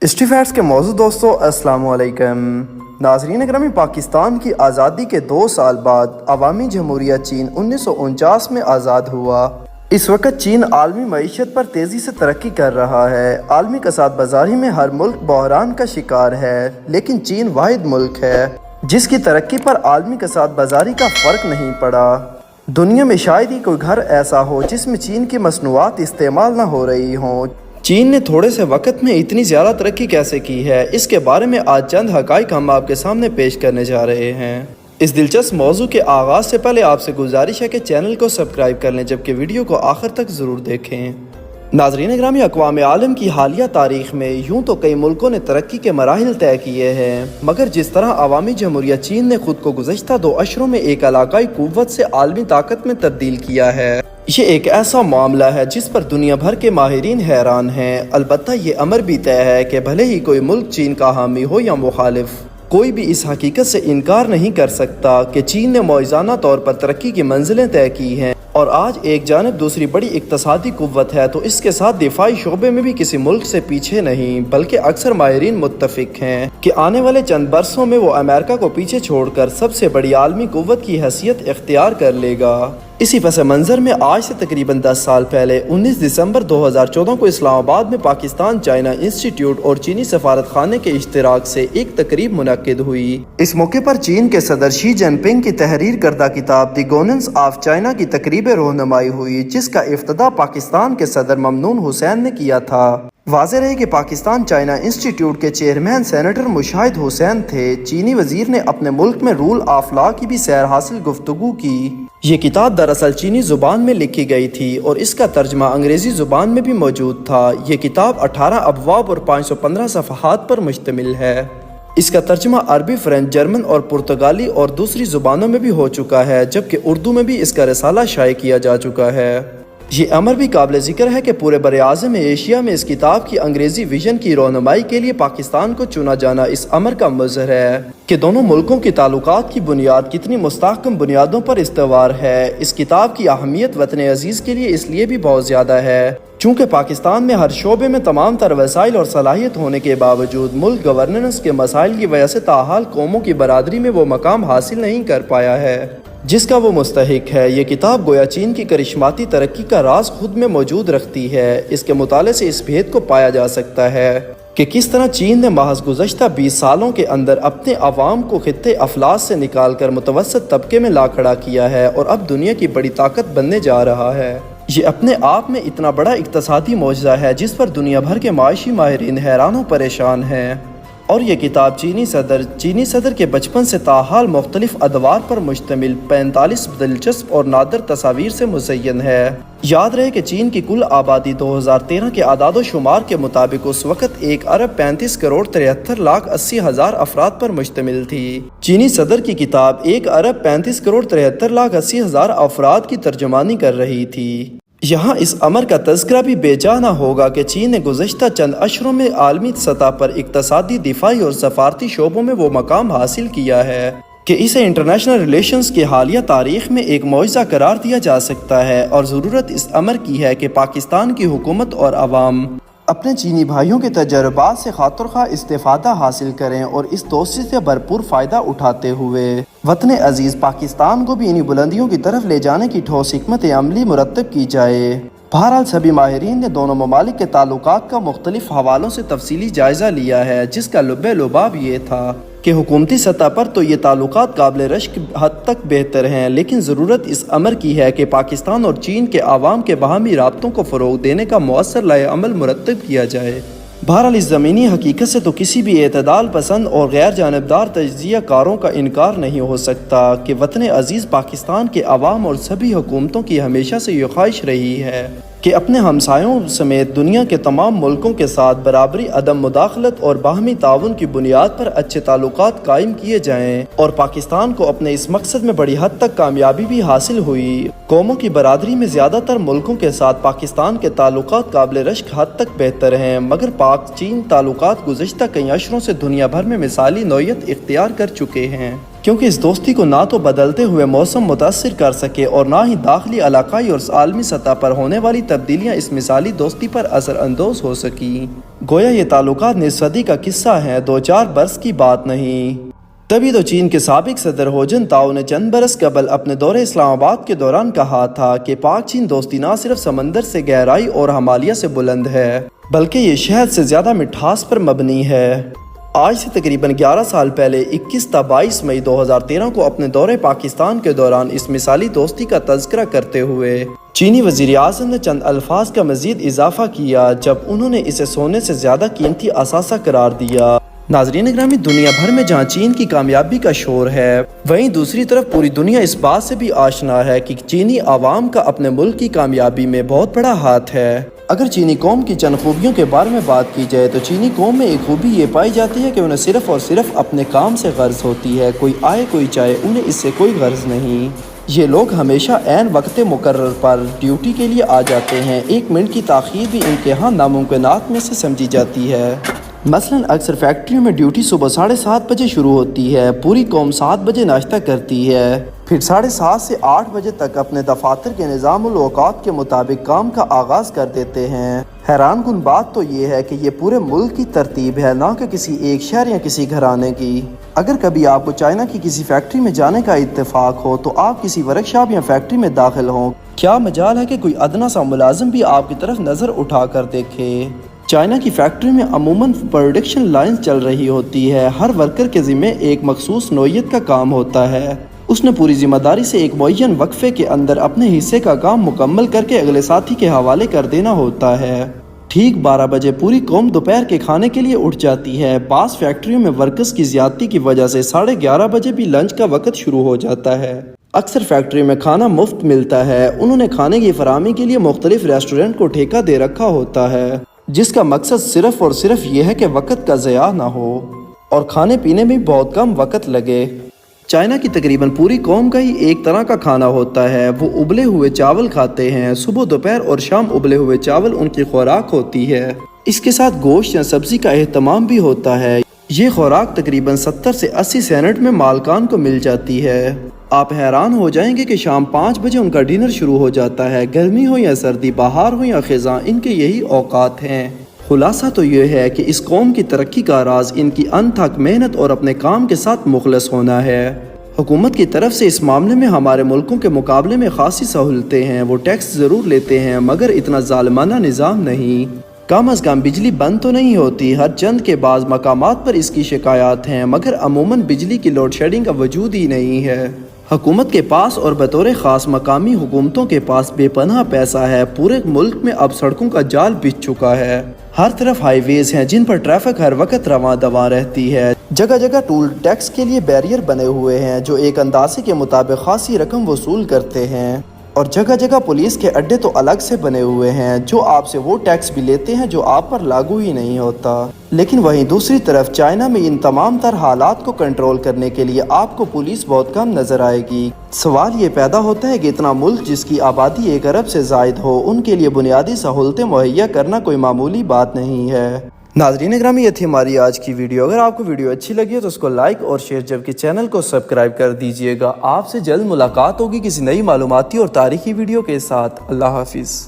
اسٹری facts کے موضوع دوستو السلام علیکم ناظرین اکرامی، پاکستان کی آزادی کے 2 سال بعد عوامی جمہوریہ چین 1949 میں آزاد ہوا۔ اس وقت چین عالمی معیشت پر تیزی سے ترقی کر رہا ہے۔ عالمی کساد بازاری میں ہر ملک بحران کا شکار ہے، لیکن چین واحد ملک ہے جس کی ترقی پر عالمی کساد بازاری کا فرق نہیں پڑا۔ دنیا میں شاید ہی کوئی گھر ایسا ہو جس میں چین کی مصنوعات استعمال نہ ہو رہی ہوں۔ چین نے تھوڑے سے وقت میں اتنی زیادہ ترقی کیسے کی ہے، اس کے بارے میں آج چند حقائق ہم آپ کے سامنے پیش کرنے جا رہے ہیں۔ اس دلچسپ موضوع کے آغاز سے پہلے آپ سے گزارش ہے کہ چینل کو سبسکرائب کر لیں، جبکہ ویڈیو کو آخر تک ضرور دیکھیں۔ ناظرین اکرامی، اقوام عالم کی حالیہ تاریخ میں یوں تو کئی ملکوں نے ترقی کے مراحل طے کیے ہیں، مگر جس طرح عوامی جمہوریہ چین نے خود کو گزشتہ 2 عشروں میں ایک علاقائی قوت سے عالمی طاقت میں تبدیل کیا ہے، یہ ایک ایسا معاملہ ہے جس پر دنیا بھر کے ماہرین حیران ہیں۔ البتہ یہ امر بھی طے ہے کہ بھلے ہی کوئی ملک چین کا حامی ہو یا مخالف، کوئی بھی اس حقیقت سے انکار نہیں کر سکتا کہ چین نے موازنہ طور پر ترقی کی منزلیں طے کی ہیں، اور آج ایک جانب دوسری بڑی اقتصادی قوت ہے تو اس کے ساتھ دفاعی شعبے میں بھی کسی ملک سے پیچھے نہیں، بلکہ اکثر ماہرین متفق ہیں کہ آنے والے چند برسوں میں وہ امریکہ کو پیچھے چھوڑ کر سب سے بڑی عالمی قوت کی حیثیت اختیار کر لے گا۔ اسی پس منظر میں آج سے تقریباً 10 سال پہلے 19 دسمبر 2014 کو اسلام آباد میں پاکستان چائنا انسٹیٹیوٹ اور چینی سفارت خانے کے اشتراک سے ایک تقریب منعقد ہوئی۔ اس موقع پر چین کے صدر شی جن پنگ کی تحریر کردہ کتاب دی گورننس آف چائنا کی تقریب رہنمائی ہوئی، جس کا افتتاح پاکستان کے صدر ممنون حسین نے کیا تھا۔ واضح رہے کہ پاکستان چائنا انسٹیٹیوٹ کے چیئرمین سینیٹر مشاہد حسین تھے۔ چینی وزیر نے اپنے ملک میں رول آف لا کی بھی سیر حاصل گفتگو کی۔ یہ کتاب دراصل چینی زبان میں لکھی گئی تھی اور اس کا ترجمہ انگریزی زبان میں بھی موجود تھا۔ یہ کتاب 18 ابواب اور 515 صفحات پر مشتمل ہے۔ اس کا ترجمہ عربی، فرینچ، جرمن اور پرتگالی اور دوسری زبانوں میں بھی ہو چکا ہے، جبکہ اردو میں بھی اس کا رسالہ شائع کیا جا چکا ہے۔ یہ امر بھی قابل ذکر ہے کہ پورے براعظم ایشیا میں اس کتاب کی انگریزی ویژن کی رونمائی کے لیے پاکستان کو چنا جانا اس امر کا مظہر ہے کہ دونوں ملکوں کے تعلقات کی بنیاد کتنی مستحکم بنیادوں پر استوار ہے۔ اس کتاب کی اہمیت وطن عزیز کے لیے اس لیے بھی بہت زیادہ ہے چونکہ پاکستان میں ہر شعبے میں تمام تر وسائل اور صلاحیت ہونے کے باوجود ملک گورننس کے مسائل کی وجہ سے تاحال قوموں کی برادری میں وہ مقام حاصل نہیں کر پایا ہے جس کا وہ مستحق ہے۔ یہ کتاب گویا چین کی کرشماتی ترقی کا راز خود میں موجود رکھتی ہے۔ اس کے مطالعے سے اس بھید کو پایا جا سکتا ہے کہ کس طرح چین نے محض گزشتہ 20 سالوں کے اندر اپنے عوام کو خطے افلاس سے نکال کر متوسط طبقے میں لا کھڑا کیا ہے اور اب دنیا کی بڑی طاقت بننے جا رہا ہے۔ یہ اپنے آپ میں اتنا بڑا اقتصادی معجزہ ہے جس پر دنیا بھر کے معاشی ماہرین حیران و پریشان ہیں، اور یہ کتاب چینی صدر کے بچپن سے تاحال مختلف ادوار پر مشتمل 45 دلچسپ اور نادر تصاویر سے مزین ہے۔ یاد رہے کہ چین کی کل آبادی 2013 کے اعداد و شمار کے مطابق اس وقت 1,35,73,80,000 افراد پر مشتمل تھی۔ چینی صدر کی کتاب 1,35,73,80,000 افراد کی ترجمانی کر رہی تھی۔ یہاں اس امر کا تذکرہ بھی بے جا نہ ہوگا کہ چین نے گزشتہ چند عشروں میں عالمی سطح پر اقتصادی، دفاعی اور سفارتی شعبوں میں وہ مقام حاصل کیا ہے کہ اسے انٹرنیشنل ریلیشنز کی حالیہ تاریخ میں ایک معجزہ قرار دیا جا سکتا ہے، اور ضرورت اس امر کی ہے کہ پاکستان کی حکومت اور عوام اپنے چینی بھائیوں کے تجربات سے خاطر خواہ استفادہ حاصل کریں اور اس دوستی سے بھرپور فائدہ اٹھاتے ہوئے وطن عزیز پاکستان کو بھی انہی بلندیوں کی طرف لے جانے کی ٹھوس حکمت عملی مرتب کی جائے۔ بہرحال سبھی ماہرین نے دونوں ممالک کے تعلقات کا مختلف حوالوں سے تفصیلی جائزہ لیا ہے، جس کا لب لباب یہ تھا کہ حکومتی سطح پر تو یہ تعلقات قابل رشک حد تک بہتر ہیں، لیکن ضرورت اس امر کی ہے کہ پاکستان اور چین کے عوام کے باہمی رابطوں کو فروغ دینے کا مؤثر لائحہ عمل مرتب کیا جائے۔ بہرحال اس زمینی حقیقت سے تو کسی بھی اعتدال پسند اور غیر جانبدار تجزیہ کاروں کا انکار نہیں ہو سکتا کہ وطن عزیز پاکستان کے عوام اور سبھی حکومتوں کی ہمیشہ سے یہ خواہش رہی ہے کہ اپنے ہمسایوں سمیت دنیا کے تمام ملکوں کے ساتھ برابری، عدم مداخلت اور باہمی تعاون کی بنیاد پر اچھے تعلقات قائم کیے جائیں، اور پاکستان کو اپنے اس مقصد میں بڑی حد تک کامیابی بھی حاصل ہوئی۔ قوموں کی برادری میں زیادہ تر ملکوں کے ساتھ پاکستان کے تعلقات قابل رشک حد تک بہتر ہیں، مگر پاک چین تعلقات گزشتہ کئی عشروں سے دنیا بھر میں مثالی نوعیت اختیار کر چکے ہیں۔ کیونکہ اس دوستی کو نہ تو بدلتے ہوئے موسم متاثر کر سکے اور نہ ہی داخلی علاقائی اور عالمی سطح پر ہونے والی تبدیلیاں اس مثالی دوستی پر اثر انداز ہو سکیں۔ گویا یہ تعلقات نصف صدی کا قصہ ہیں، 2-4 برس کی بات نہیں۔ تبھی تو چین کے سابق صدر ہو جن تاؤ نے چند برس قبل اپنے دورے اسلام آباد کے دوران کہا تھا کہ پاک چین دوستی نہ صرف سمندر سے گہرائی اور ہمالیہ سے بلند ہے بلکہ یہ شہد سے زیادہ مٹھاس پر مبنی ہے۔ آج سے تقریباً 11 سال پہلے 21 تا 22 مئی 2013 کو اپنے دورے پاکستان کے دوران اس مثالی دوستی کا تذکرہ کرتے ہوئے چینی وزیر اعظم نے چند الفاظ کا مزید اضافہ کیا جب انہوں نے اسے سونے سے زیادہ قیمتی اثاثہ قرار دیا۔ ناظرین گرامی، دنیا بھر میں جہاں چین کی کامیابی کا شور ہے، وہیں دوسری طرف پوری دنیا اس بات سے بھی آشنا ہے کہ چینی عوام کا اپنے ملک کی کامیابی میں بہت بڑا ہاتھ ہے۔ اگر چینی قوم کی چند خوبیوں کے بارے میں بات کی جائے تو چینی قوم میں ایک خوبی یہ پائی جاتی ہے کہ انہیں صرف اور صرف اپنے کام سے غرض ہوتی ہے، کوئی آئے کوئی جائے، انہیں اس سے کوئی غرض نہیں۔ یہ لوگ ہمیشہ عین وقت مقرر پر ڈیوٹی کے لیے آ جاتے ہیں، 1 منٹ کی تاخیر بھی ان کے ہاں ناممکنات میں سے سمجھی جاتی ہے۔ مثلاً اکثر فیکٹریوں میں ڈیوٹی صبح 7:30 بجے شروع ہوتی ہے، پوری قوم 7 بجے ناشتہ کرتی ہے، پھر 7:30 سے 8 بجے تک اپنے دفاتر کے نظام الاوقات کے مطابق کام کا آغاز کر دیتے ہیں۔ حیران کن بات تو یہ ہے کہ یہ پورے ملک کی ترتیب ہے، نہ کہ کسی ایک شہر یا کسی گھرانے کی۔ اگر کبھی آپ کو چائنا کی کسی فیکٹری میں جانے کا اتفاق ہو تو آپ کسی ورکشاپ یا فیکٹری میں داخل ہوں، کیا مجال ہے کہ کوئی ادنا سا ملازم بھی آپ کی طرف نظر اٹھا کر دیکھے۔ چائنا کی فیکٹری میں عموماً پروڈکشن لائنز چل رہی ہوتی ہے، ہر ورکر کے ذمہ ایک مخصوص نوعیت کا کام ہوتا ہے، اس نے پوری ذمہ داری سے ایک معین وقفے کے اندر اپنے حصے کا کام مکمل کر کے اگلے ساتھی کے حوالے کر دینا ہوتا ہے۔ ٹھیک 12 بجے پوری قوم دوپہر کے کھانے کے لیے اٹھ جاتی ہے۔ بعض فیکٹریوں میں ورکرز کی زیادتی کی وجہ سے 11:30 بجے بھی لنچ کا وقت شروع ہو جاتا ہے۔ اکثر فیکٹری میں کھانا مفت ملتا ہے، انہوں نے کھانے کی فراہمی کے لیے مختلف ریسٹورنٹ کو ٹھیکہ دے رکھا ہوتا ہے، جس کا مقصد صرف اور صرف یہ ہے کہ وقت کا ضیاع نہ ہو اور کھانے پینے میں بہت کم وقت لگے۔ چائنا کی تقریباً پوری قوم کا ہی ایک طرح کا کھانا ہوتا ہے، وہ ابلے ہوئے چاول کھاتے ہیں، صبح دوپہر اور شام ابلے ہوئے چاول ان کی خوراک ہوتی ہے، اس کے ساتھ گوشت یا سبزی کا اہتمام بھی ہوتا ہے۔ یہ خوراک تقریباً 70 سے 80 سینٹ میں مالکان کو مل جاتی ہے۔ آپ حیران ہو جائیں گے کہ شام 5 بجے ان کا ڈنر شروع ہو جاتا ہے، گرمی ہو یا سردی، بہار ہو یا خزاں، ان کے یہی اوقات ہیں۔ خلاصہ تو یہ ہے کہ اس قوم کی ترقی کا راز ان کی انتھک محنت اور اپنے کام کے ساتھ مخلص ہونا ہے۔ حکومت کی طرف سے اس معاملے میں ہمارے ملکوں کے مقابلے میں خاصی سہولتیں ہیں، وہ ٹیکس ضرور لیتے ہیں مگر اتنا ظالمانہ نظام نہیں۔ کم از کم بجلی بند تو نہیں ہوتی، ہر چند کے بعض مقامات پر اس کی شکایات ہیں مگر عموماً بجلی کی لوڈ شیڈنگ کا وجود ہی نہیں ہے۔ حکومت کے پاس اور بطور خاص مقامی حکومتوں کے پاس بے پناہ پیسہ ہے، پورے ملک میں اب سڑکوں کا جال بچھ چکا ہے، ہر طرف ہائی ویز ہیں جن پر ٹریفک ہر وقت رواں دواں رہتی ہے، جگہ جگہ ٹول ٹیکس کے لیے بیریئر بنے ہوئے ہیں جو ایک اندازے کے مطابق خاصی رقم وصول کرتے ہیں، اور جگہ جگہ پولیس کے اڈے تو الگ سے بنے ہوئے ہیں جو آپ سے وہ ٹیکس بھی لیتے ہیں جو آپ پر لاگو ہی نہیں ہوتا۔ لیکن وہیں دوسری طرف چائنا میں ان تمام تر حالات کو کنٹرول کرنے کے لیے آپ کو پولیس بہت کم نظر آئے گی۔ سوال یہ پیدا ہوتا ہے کہ اتنا ملک جس کی آبادی 1 ارب سے زائد ہو، ان کے لیے بنیادی سہولتیں مہیا کرنا کوئی معمولی بات نہیں ہے۔ ناظرین گرامی، یہ تھی ہماری آج کی ویڈیو۔ اگر آپ کو ویڈیو اچھی لگی ہے تو اس کو لائک اور شیئر، جبکہ چینل کو سبسکرائب کر دیجئے گا۔ آپ سے جلد ملاقات ہوگی کسی نئی معلوماتی اور تاریخی ویڈیو کے ساتھ۔ اللہ حافظ۔